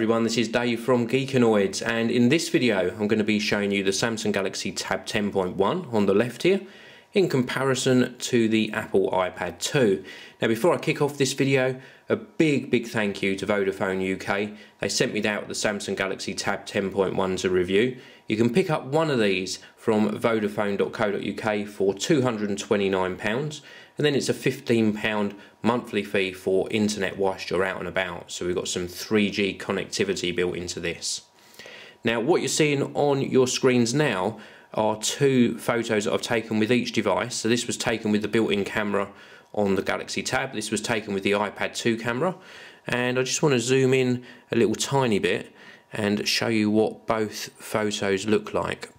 everyone, this is Dave from Geekanoids, and in this video I'm going to be showing you the Samsung Galaxy Tab 10.1 on the left here in comparison to the Apple iPad 2. Now before I kick off this video, a big thank you to Vodafone UK. They sent me out the Samsung Galaxy Tab 10.1 to review. You can pick up one of these from vodafone.co.uk for £229, and then it's a £15 monthly fee for internet whilst you're out and about. So we've got some 3G connectivity built into this. Now what you're seeing on your screens now are two photos that I've taken with each device. So this was taken with the built-in camera on the Galaxy Tab, this was taken with the iPad 2 camera, and I just want to zoom in a little tiny bit and show you what both photos look like.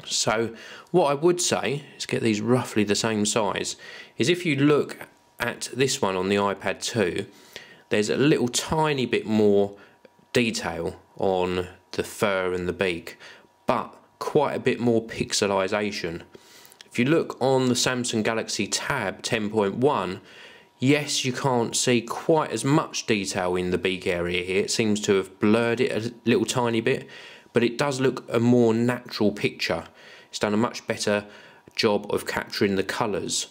So what I would say, is get these roughly the same size, is if you look at this one on the iPad 2, there's a little tiny bit more detail on the fur and the beak, but quite a bit more pixelization. If you look on the Samsung Galaxy Tab 10.1, yes, you can't see quite as much detail in the beak area here. It seems to have blurred it a little tiny bit, but it does look a more natural picture. It's done a much better job of capturing the colours.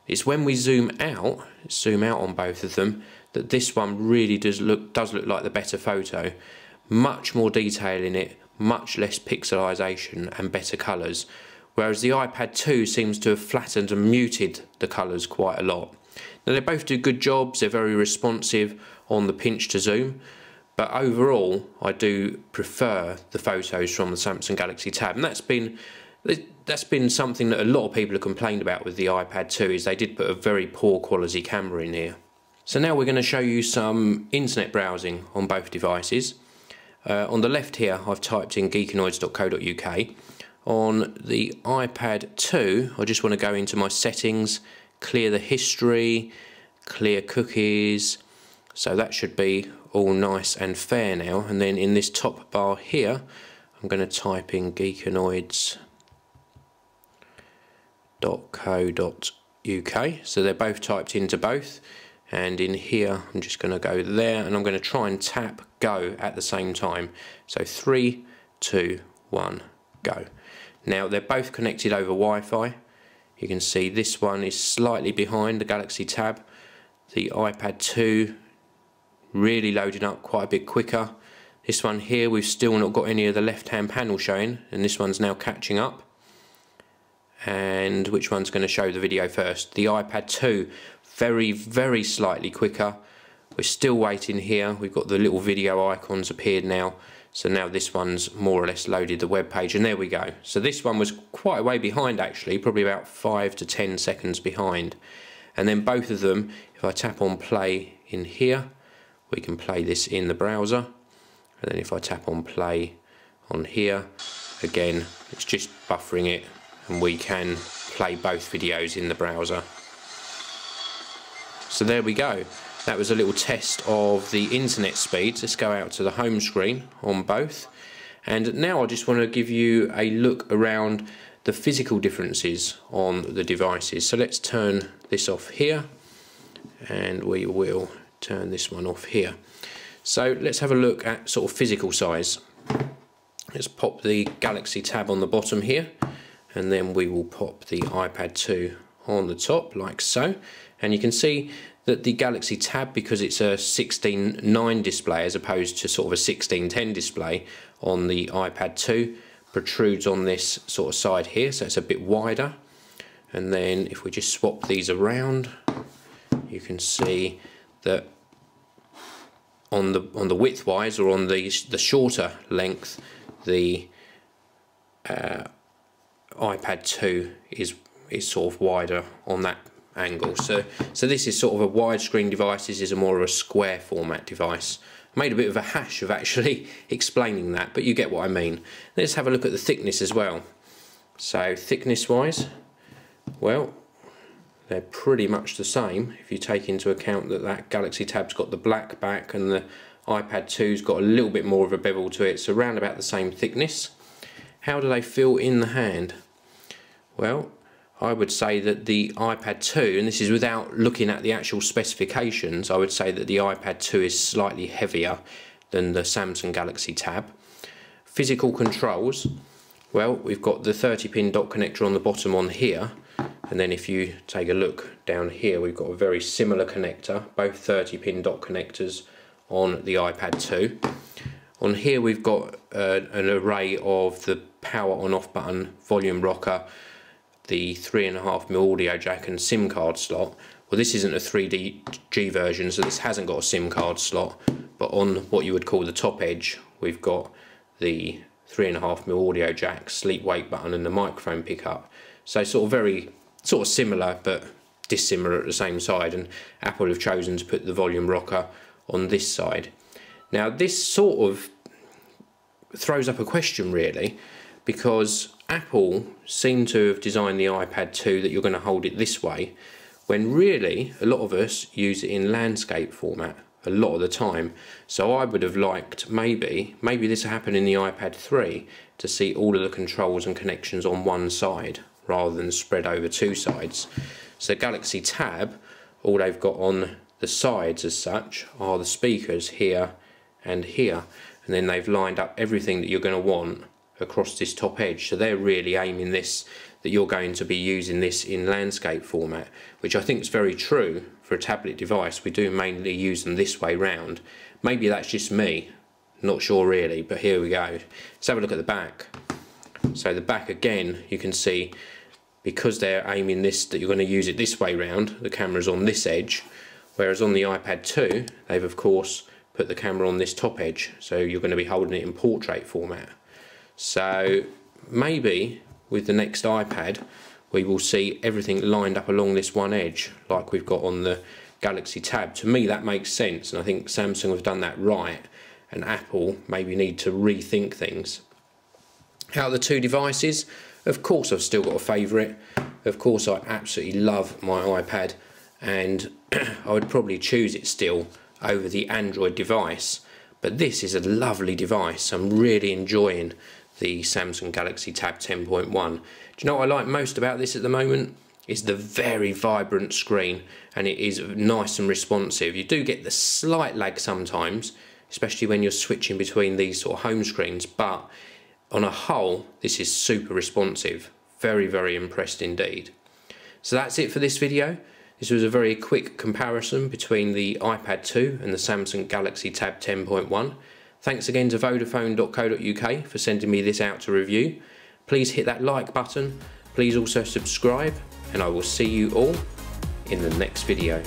It's when we zoom out on both of them, that this one really does look like the better photo. Much more detail in it, much less pixelization and better colours. Whereas the iPad 2 seems to have flattened and muted the colours quite a lot. Now they both do good jobs, they're very responsive on the pinch to zoom, but overall I do prefer the photos from the Samsung Galaxy Tab, and that's been something that a lot of people have complained about with the iPad 2, is they did put a very poor quality camera in here. So now we're going to show you some internet browsing on both devices. On the left here I've typed in geekanoids.co.uk. On the iPad 2 I just want to go into my settings, clear the history, clear cookies, so that should be all nice and fair now. And then in this top bar here I'm going to type in geekanoids.co.uk, so they're both typed into both, and in here I'm just going to go there and I'm going to try and tap go at the same time. So 3, 2, 1, go. Now they're both connected over Wi-Fi. You can see this one is slightly behind the Galaxy Tab. The iPad 2 really loading up quite a bit quicker. This one here we've still not got any of the left hand panel showing, and this one's now catching up. And which one's going to show the video first? The iPad 2, very slightly quicker. We're still waiting here. We've got the little video icons appeared now. So now this one's more or less loaded the web page, and there we go. So this one was quite a way behind actually, probably about 5 to 10 seconds behind. And then both of them, if I tap on play in here, we can play this in the browser. And then if I tap on play on here, again, it's just buffering it, and we can play both videos in the browser. So there we go. That was a little test of the internet speeds. Let's go out to the home screen on both. And now I just want to give you a look around the physical differences on the devices. So let's turn this off here, and we will turn this one off here. So let's have a look at sort of physical size. Let's pop the Galaxy Tab on the bottom here, and then we will pop the iPad 2 on the top like so. And you can see that the Galaxy Tab, because it's a 16:9 display as opposed to sort of a 16:10 display on the iPad 2, protrudes on this sort of side here, so it's a bit wider. And then if we just swap these around, you can see that on the width wise, or on the shorter length, the iPad 2 is sort of wider on that angle. So this is sort of a widescreen device. This is a more of a square format device. I made a bit of a hash of actually explaining that, but you get what I mean. Let's have a look at the thickness as well. So thickness wise, well, they're pretty much the same if you take into account that Galaxy Tab's got the black back and the iPad 2's got a little bit more of a bevel to it, so around about the same thickness. How do they feel in the hand? Well, I would say that the iPad 2, and this is without looking at the actual specifications, I would say that the iPad 2 is slightly heavier than the Samsung Galaxy Tab. Physical controls, well, we've got the 30-pin dot connector on the bottom on here, and then if you take a look down here, we've got a very similar connector, both 30-pin dot connectors on the iPad 2. On here we've got an array of the power on off button, volume rocker, the 3.5mm audio jack and SIM card slot. Well, this isn't a 3DG version, so this hasn't got a SIM card slot, but on what you would call the top edge, we've got the 3.5mm audio jack, sleep wake button and the microphone pickup. So sort of similar but dissimilar at the same side, and Apple have chosen to put the volume rocker on this side. Now this sort of throws up a question really, because Apple seem to have designed the iPad 2 that you're going to hold it this way, when really a lot of us use it in landscape format a lot of the time. So I would have liked maybe this happened in the iPad 3 to see all of the controls and connections on one side rather than spread over two sides. So Galaxy Tab, all they've got on the sides as such are the speakers here and here, and then they've lined up everything that you're going to want across this top edge. So they're really aiming this that you're going to be using this in landscape format, which I think is very true for a tablet device. We do mainly use them this way round. Maybe that's just me, not sure really, but here we go. Let's have a look at the back. So the back again, you can see, because they're aiming this that you're going to use it this way round, the camera's on this edge, whereas on the iPad 2 they've of course put the camera on this top edge, so you're going to be holding it in portrait format. So maybe with the next iPad we will see everything lined up along this one edge like we've got on the Galaxy Tab. To me that makes sense, and I think Samsung have done that right, and Apple maybe need to rethink things. Out of the two devices, of course I've still got a favourite. Of course I absolutely love my iPad, and I would probably choose it still over the Android device, but this is a lovely device. I'm really enjoying the Samsung Galaxy Tab 10.1. Do you know what I like most about this at the moment? Is the very vibrant screen, and it is nice and responsive. You do get the slight lag sometimes, especially when you're switching between these sort of home screens, but on a whole this is super responsive. Very, very impressed indeed. So that's it for this video. This was a very quick comparison between the iPad 2 and the Samsung Galaxy Tab 10.1. Thanks again to Vodafone.co.uk for sending me this out to review. Please hit that like button, please also subscribe, and I will see you all in the next video.